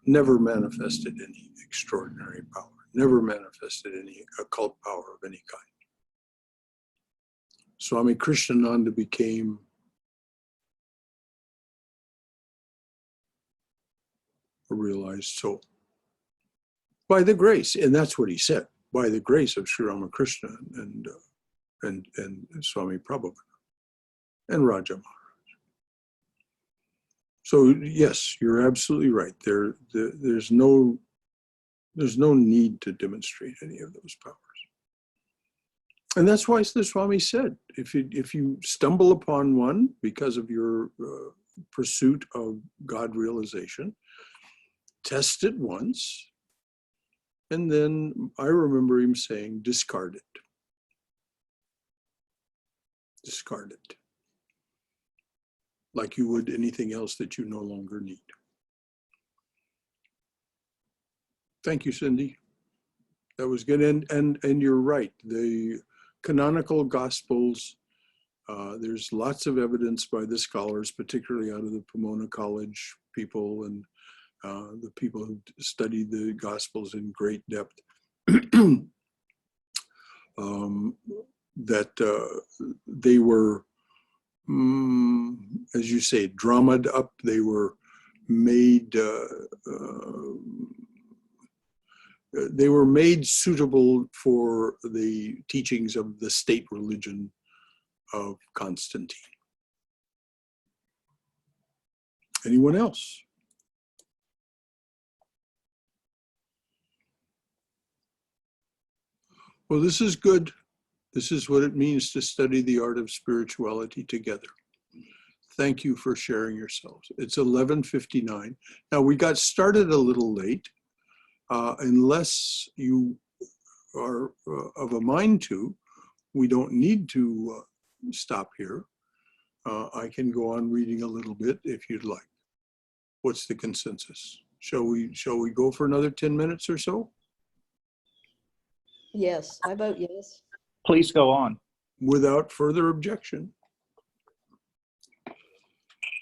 never manifested any extraordinary power, never manifested any occult power of any kind. Swami Krishnananda became a realized soul by the grace, and that's what he said, by the grace of Sri Ramakrishna and Swami Prabhavananda and Raja Maharaj. So yes, you're absolutely right. There's no need to demonstrate any of those powers. And that's why the Swami said, if you stumble upon one because of your pursuit of God realization, test it once, and then I remember him saying, discard it. Discard it. Like you would anything else that you no longer need. Thank you, Cindy. That was good. And you're right. The canonical Gospels, there's lots of evidence by the scholars, particularly out of the Pomona College people and the people who studied the Gospels in great depth, that they were, as you say, dramaed up. They were made suitable for the teachings of the state religion of Constantine. Anyone else? Well, this is good. This is what it means to study the art of spirituality together. Thank you for sharing yourselves. It's 11:59. Now, we got started a little late. Unless you are of a mind to, we don't need to stop here. I can go on reading a little bit if you'd like. What's the consensus? Shall we go for another 10 minutes or so? Yes, I vote yes. Please go on. Without further objection.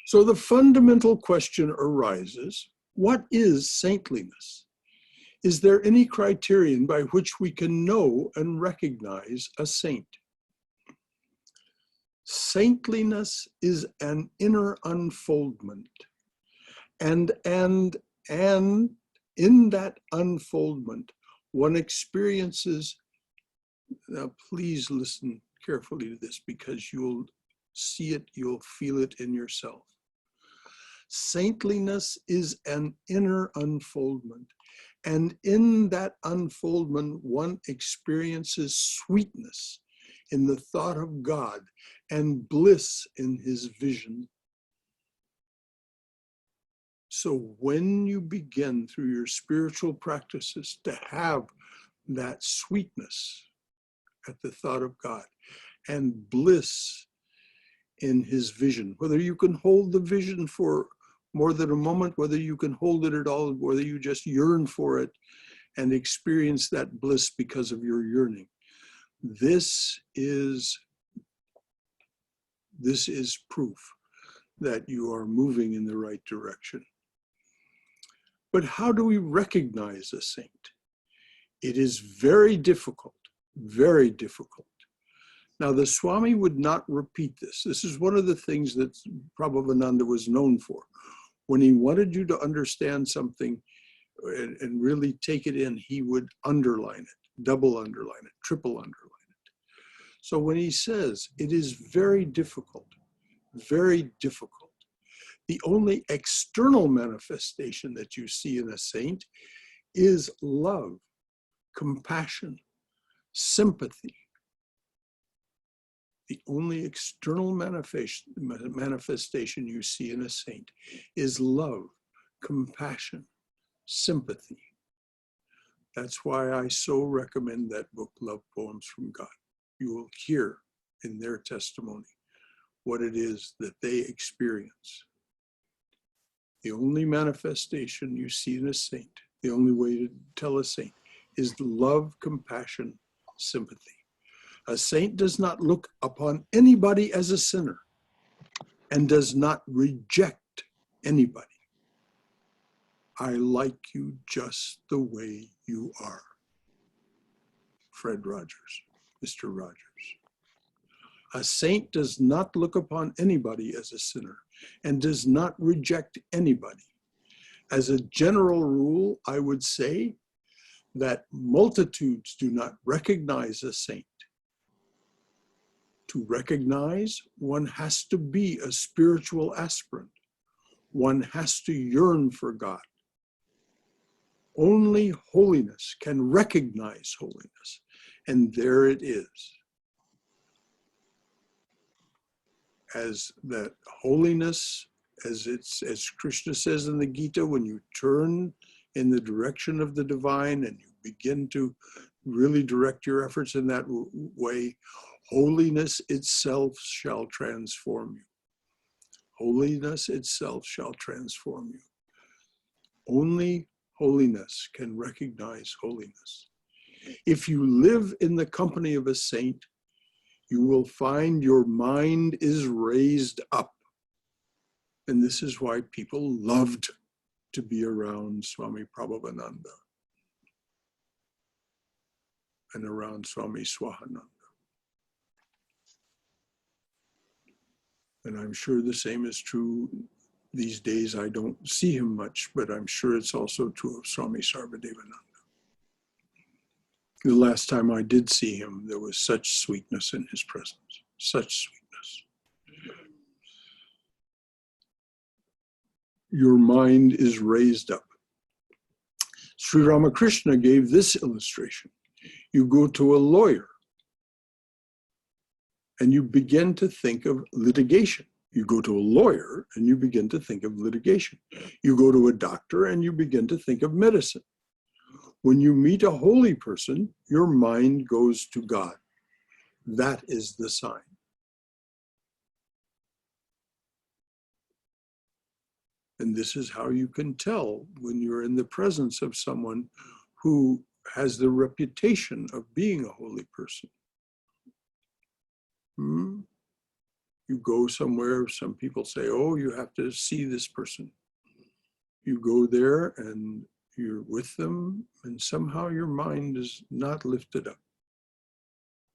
So the fundamental question arises, what is saintliness? Is there any criterion by which we can know and recognize a saint? Saintliness is an inner unfoldment. And in that unfoldment, one experiences, now please listen carefully to this because you'll see it, you'll feel it in yourself. Saintliness is an inner unfoldment. And in that unfoldment, one experiences sweetness in the thought of God and bliss in his vision. So when you begin through your spiritual practices to have that sweetness at the thought of God and bliss in his vision, whether you can hold the vision for more than a moment, whether you can hold it at all, whether you just yearn for it and experience that bliss because of your yearning. This is proof that you are moving in the right direction. But how do we recognize a saint? It is very difficult, very difficult. Now, the Swami would not repeat this. This is one of the things that Prabhavananda was known for. When he wanted you to understand something and really take it in, he would underline it, double underline it, triple underline it. So when he says, it is very difficult, the only external manifestation that you see in a saint is love, compassion, sympathy. The only external manifestation you see in a saint is love, compassion, sympathy. That's why I so recommend that book, Love Poems from God. You will hear in their testimony what it is that they experience. The only manifestation you see in a saint, the only way to tell a saint, is love, compassion, sympathy. A saint does not look upon anybody as a sinner and does not reject anybody. I like you just the way you are. Fred Rogers, Mr. Rogers. A saint does not look upon anybody as a sinner and does not reject anybody. As a general rule, I would say that multitudes do not recognize a saint. To recognize, one has to be a spiritual aspirant. One has to yearn for God. Only holiness can recognize holiness, and there it is. As that holiness, as Krishna says in the Gita, when you turn in the direction of the divine and you begin to really direct your efforts in that way, holiness itself shall transform you. Holiness itself shall transform you. Only holiness can recognize holiness. If you live in the company of a saint, you will find your mind is raised up. And this is why people loved to be around Swami Prabhavananda and around Swami Swahananda. And I'm sure the same is true these days. I don't see him much, but I'm sure it's also true of Swami Sarvadevananda. The last time I did see him, there was such sweetness in his presence, such sweetness. Your mind is raised up. Sri Ramakrishna gave this illustration. You go to a lawyer and you begin to think of litigation. You go to a lawyer and you begin to think of litigation. You go to a doctor and you begin to think of medicine. When you meet a holy person, your mind goes to God. That is the sign. And this is how you can tell when you're in the presence of someone who has the reputation of being a holy person. You go somewhere, some people say, oh, you have to see this person. You go there and you're with them, and somehow your mind is not lifted up.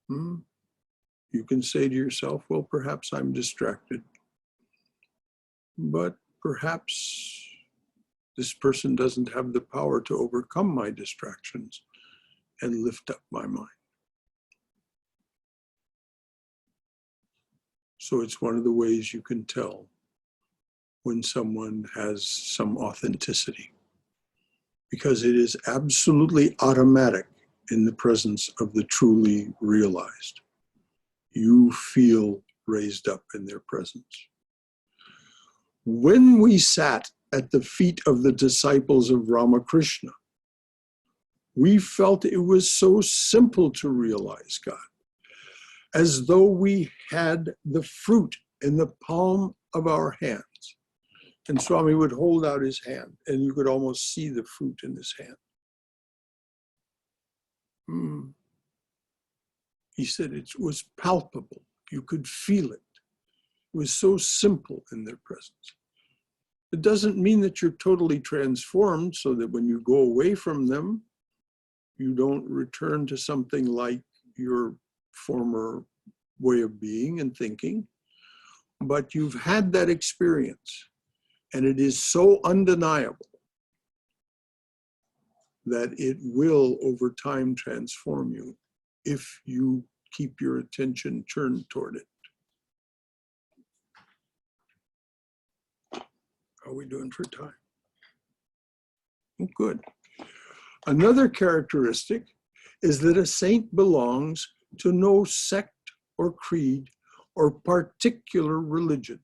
You can say to yourself, well, perhaps I'm distracted, but perhaps this person doesn't have the power to overcome my distractions and lift up my mind. So it's one of the ways you can tell when someone has some authenticity, because it is absolutely automatic in the presence of the truly realized. You feel raised up in their presence. When we sat at the feet of the disciples of Ramakrishna, we felt it was so simple to realize God, as though we had the fruit in the palm of our hands. And Swami would hold out his hand, and you could almost see the fruit in his hand. He said it was palpable. You could feel it. It was so simple in their presence. It doesn't mean that you're totally transformed so that when you go away from them, you don't return to something like your former way of being and thinking. But you've had that experience, and it is so undeniable that it will over time transform you if you keep your attention turned toward it. How are we doing for time? Oh, good. Another characteristic is that a saint belongs to no sect or creed or particular religion.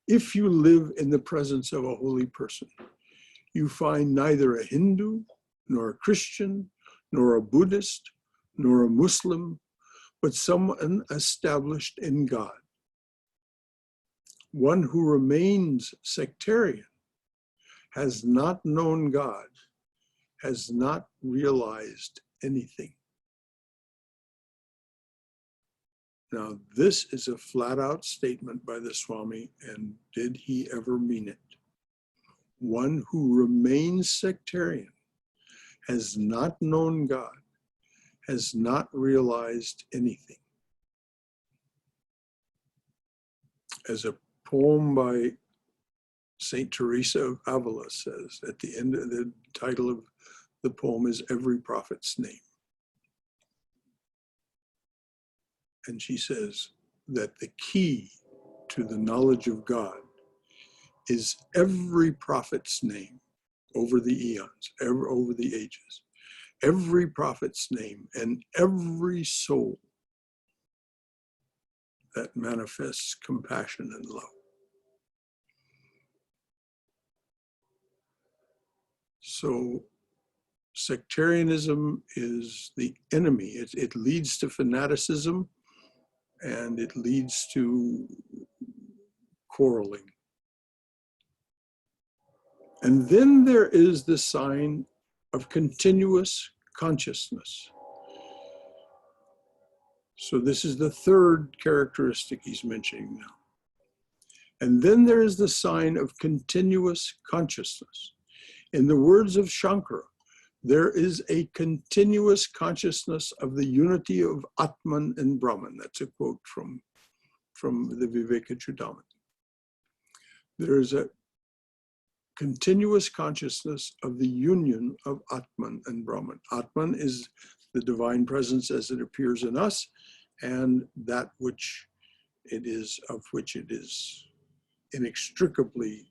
If you live in the presence of a holy person, you find neither a Hindu, nor a Christian, nor a Buddhist, nor a Muslim, but someone established in God. One who remains sectarian has not known God, has not realized anything. Now, this is a flat-out statement by the Swami, and did he ever mean it? One who remains sectarian has not known God, has not realized anything. As a poem by Saint Teresa of Avila says, at the end of the title of the poem is Every Prophet's Name. And she says that the key to the knowledge of God is every prophet's name over the eons, over the ages. Every prophet's name and every soul that manifests compassion and love. So sectarianism is the enemy. It leads to fanaticism, and it leads to quarreling. And then there is the sign of continuous consciousness. So this is the third characteristic he's mentioning now. And then there is the sign of continuous consciousness. In the words of Shankara, there is a continuous consciousness of the unity of Atman and Brahman. That's a quote from the Vivekachudamani. There is a continuous consciousness of the union of Atman and Brahman. Atman is the divine presence as it appears in us, and that which it is, of which it is inextricably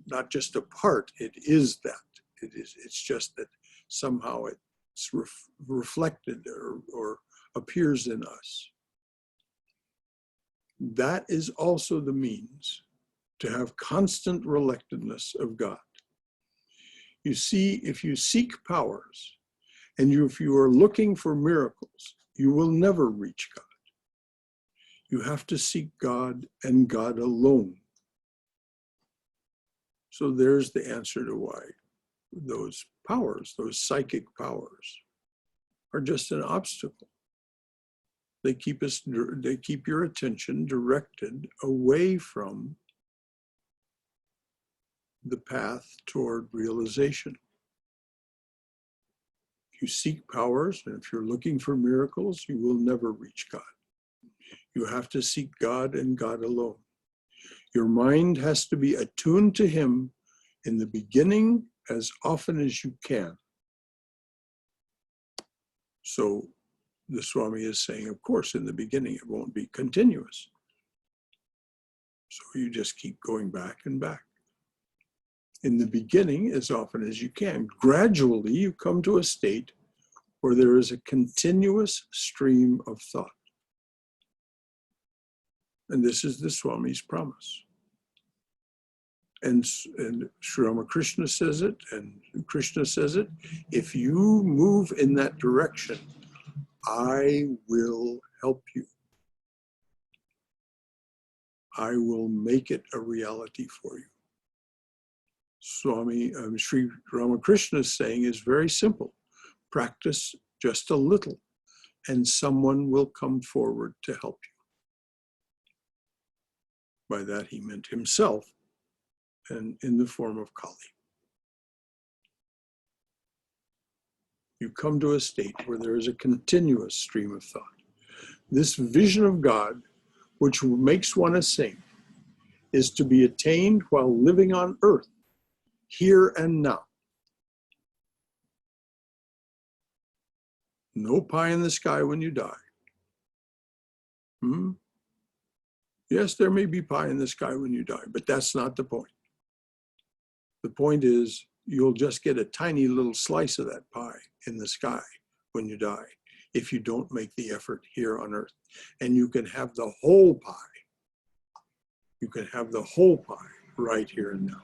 not just a part, it is that. It's just that somehow it's reflected or appears in us. That is also the means to have constant relectedness of God. You see, if you seek powers and if you are looking for miracles, you will never reach God. You have to seek God and God alone. So there's the answer to why those powers, those psychic powers, are just an obstacle. They keep your attention directed away from the path toward realization. If you seek powers, and if you're looking for miracles, you will never reach God. You have to seek God and God alone. Your mind has to be attuned to Him in the beginning as often as you can. So the Swami is saying, of course, in the beginning, it won't be continuous. So you just keep going back and back. In the beginning, as often as you can. Gradually, you come to a state where there is a continuous stream of thought. And this is the Swami's promise. And Sri Ramakrishna says it, and Krishna says it. If you move in that direction, I will help you. I will make it a reality for you. Sri Ramakrishna's saying is very simple. Practice just a little, and someone will come forward to help you. By that he meant himself, and in the form of Kali. You come to a state where there is a continuous stream of thought. This vision of God, which makes one a saint, is to be attained while living on earth, here and now. No pie in the sky when you die. Yes, there may be pie in the sky when you die, but that's not the point. The point is, you'll just get a tiny little slice of that pie in the sky when you die, if you don't make the effort here on earth. And you can have the whole pie. You can have the whole pie right here and now.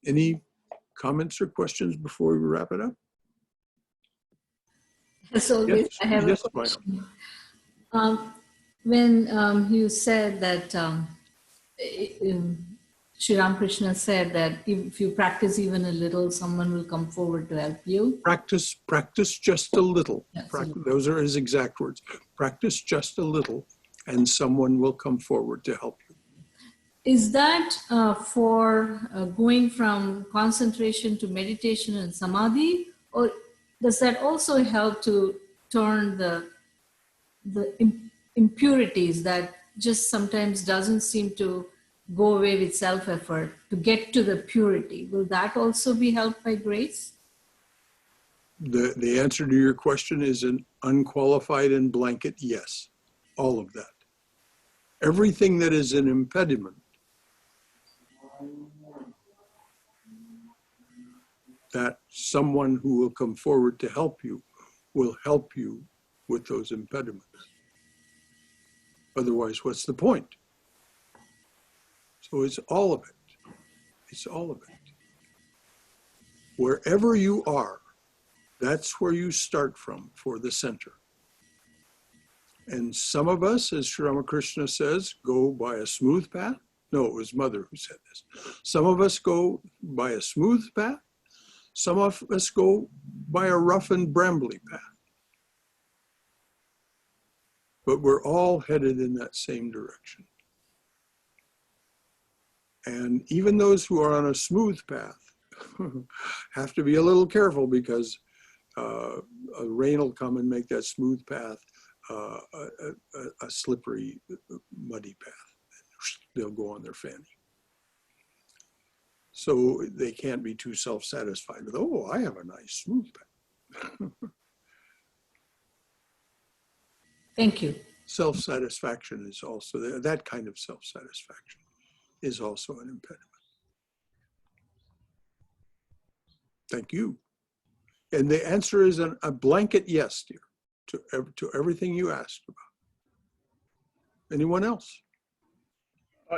Any comments or questions before we wrap it up? As always, Yes, I have yes, a question. When you said that Sri Ramakrishna said that if you practice even a little, someone will come forward to help you. Practice just a little. Yes. Those are his exact words. Practice just a little, and someone will come forward to help you. Is that for going from concentration to meditation and samadhi, or does that also help to turn the impurities that just sometimes doesn't seem to go away with self-effort to get to the purity? Will that also be helped by grace? The answer to your question is an unqualified and blanket yes. All of that. Everything that is an impediment that someone who will come forward to help you will help you with those impediments. Otherwise, what's the point? So it's all of it. It's all of it. Wherever you are, that's where you start from for the center. And some of us, as Sri Ramakrishna says, go by a smooth path. No, it was Mother who said this. Some of us go by a smooth path. Some of us go by a rough and brambly path. But we're all headed in that same direction. And even those who are on a smooth path have to be a little careful, because a rain will come and make that smooth path a slippery, muddy path. They'll go on their fanny. So they can't be too self-satisfied with, oh, I have a nice smooth path. Thank you. Self-satisfaction is also, that kind of self-satisfaction is also an impediment. Thank you. And the answer is a blanket yes, dear, to everything you asked about. Anyone else?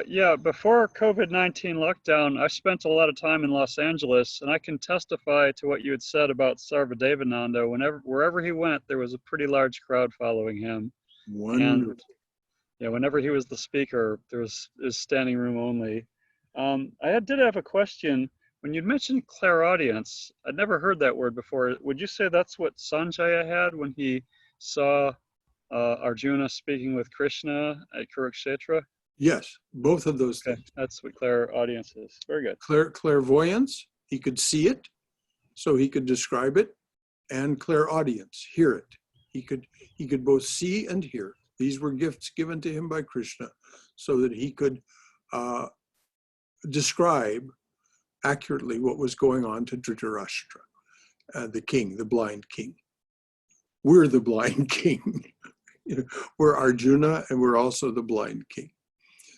Yeah, before COVID-19 lockdown, I spent a lot of time in Los Angeles, and I can testify to what you had said about Sarvadevananda. Wherever he went, there was a pretty large crowd following him. Wonderful. And yeah, whenever he was the speaker, there was standing room only. Did have a question. When you mentioned clairaudience, I'd never heard that word before. Would you say that's what Sanjaya had when he saw Arjuna speaking with Krishna at Kurukshetra? Yes, both of those Okay, things. that's what clairaudience is. Very good. Clairvoyance, he could see it, so he could describe it, and clairaudience, hear it. He could both see and hear. These were gifts given to him by Krishna so that he could describe accurately what was going on to Dhritarashtra, the king, the blind king. We're the blind king. We're Arjuna, and we're also the blind king.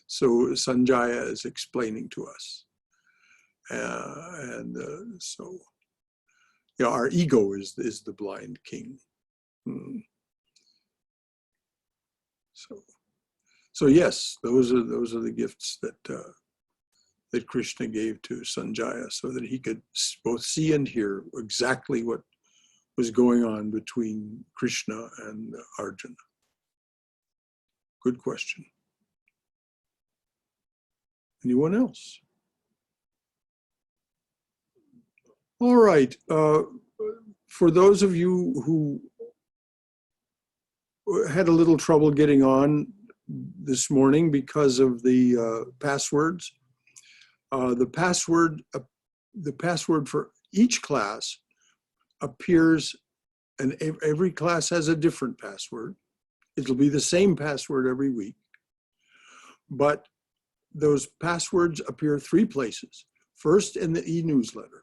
So Sanjaya is explaining to us. So yeah, our ego is the blind king. So yes, those are the gifts that Krishna gave to Sanjaya so that he could both see and hear exactly what was going on between Krishna and Arjuna. Good question. Anyone else? All right. For those of you who had a little trouble getting on this morning because of the passwords, the password for each class appears, and every class has a different password. It'll be the same password every week, but those passwords appear 3 places. First, in the e-newsletter.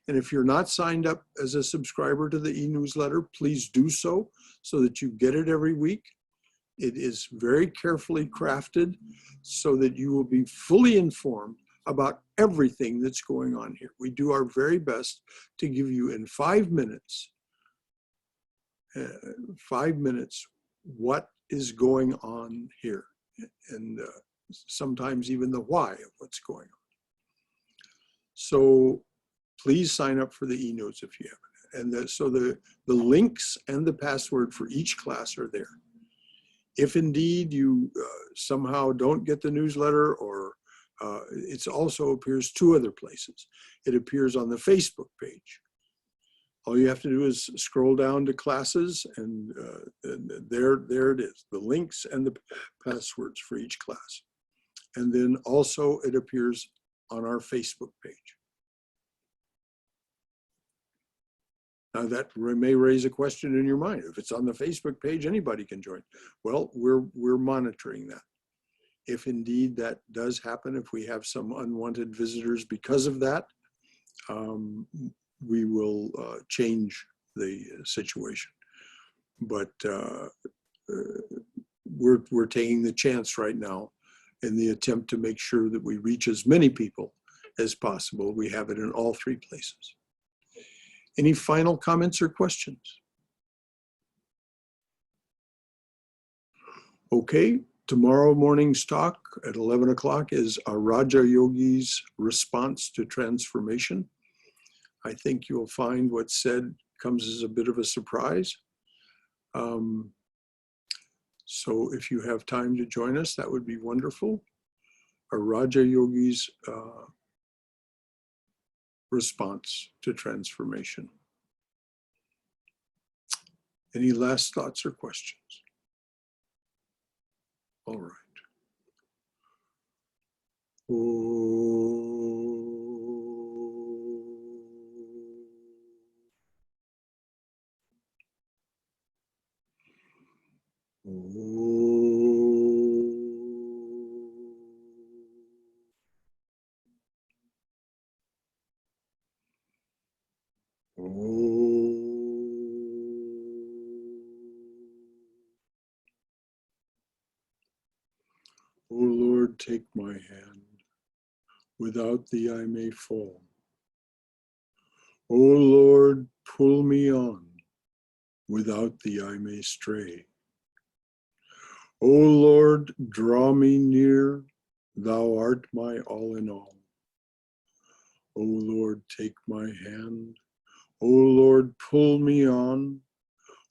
And if you're not signed up as a subscriber to the e-newsletter, please do so that you get it every week. It is very carefully crafted so that you will be fully informed about everything that's going on here. We do our very best to give you in 5 minutes, what is going on here, and sometimes even the why of what's going on. So please sign up for the e-notes if you haven't. And so the links and the password for each class are there. If indeed you somehow don't get the newsletter, or it also appears 2 other places. It appears on the Facebook page. All you have to do is scroll down to classes, and there it is, the links and the passwords for each class. And then also it appears on our Facebook page. Now that may raise a question in your mind. If it's on the Facebook page, anybody can join. Well, we're monitoring that. If indeed that does happen, if we have some unwanted visitors because of that, we will change the situation. But we're taking the chance right now in the attempt to make sure that we reach as many people as possible. We have it in all 3 places. Any final comments or questions? Okay, tomorrow morning's talk at 11 o'clock is our Raja Yogi's response to transformation. I think you'll find what's said comes as a bit of a surprise. So if you have time to join us, that would be wonderful. Our Raja Yogi's response to transformation. Any last thoughts or questions? All right. O Lord, take my hand. Without thee I may fall. O Lord, pull me on. Without thee I may stray. O Lord, draw me near. Thou art my all in all. O Lord, take my hand. O Lord, pull me on.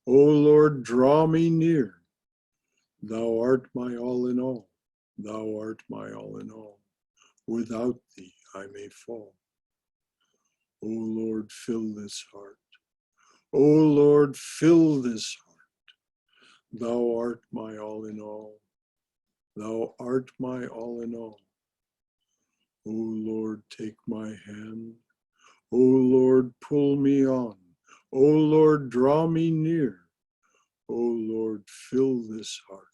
O Lord, draw me near. Thou art my all in all. Thou art my all in all. Without thee I may fall. O Lord, fill this heart. O Lord, fill this heart. Thou art my all in all. Thou art my all in all. O Lord, take my hand. O Lord, pull me on. O Lord, draw me near. O Lord, fill this heart.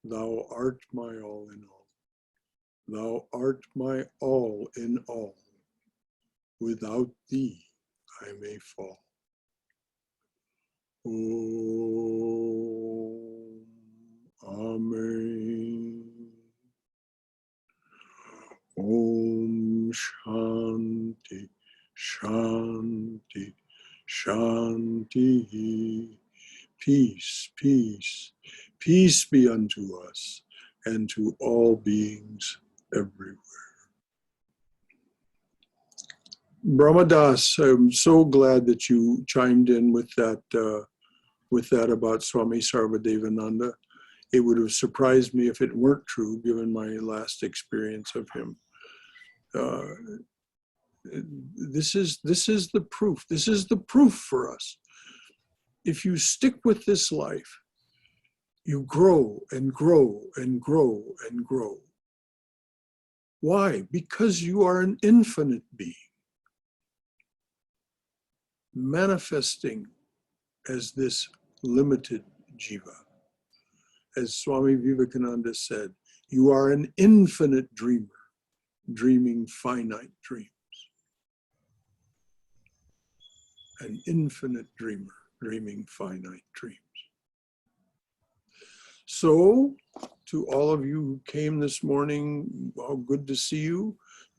Thou art my all in all. Thou art my all in all. Without thee I may fall. Om. Amen. Om Shanti, Shanti, Shanti. Peace, peace, peace be unto us and to all beings everywhere. Brahmadas, I'm so glad that you chimed in with that about Swami Sarvadevananda. It would have surprised me if it weren't true, given my last experience of him. This is the proof. This is the proof for us. If you stick with this life, you grow and grow and grow and grow. Why? Because you are an infinite being, manifesting as this limited jiva. As Swami Vivekananda said, you are an infinite dreamer, dreaming finite dreams. An infinite dreamer, dreaming finite dreams. So, to all of you who came this morning, well, good to see you.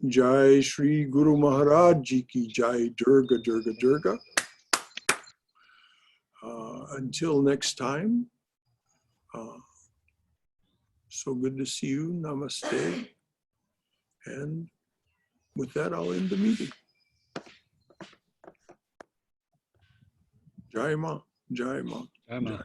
Jai Shri Guru Maharaj Ji Ki Jai, Durga, Durga, Durga. Until next time, so good to see you. Namaste. And with that, I'll end the meeting. Jai Ma, Jai Ma. Emma. Jai.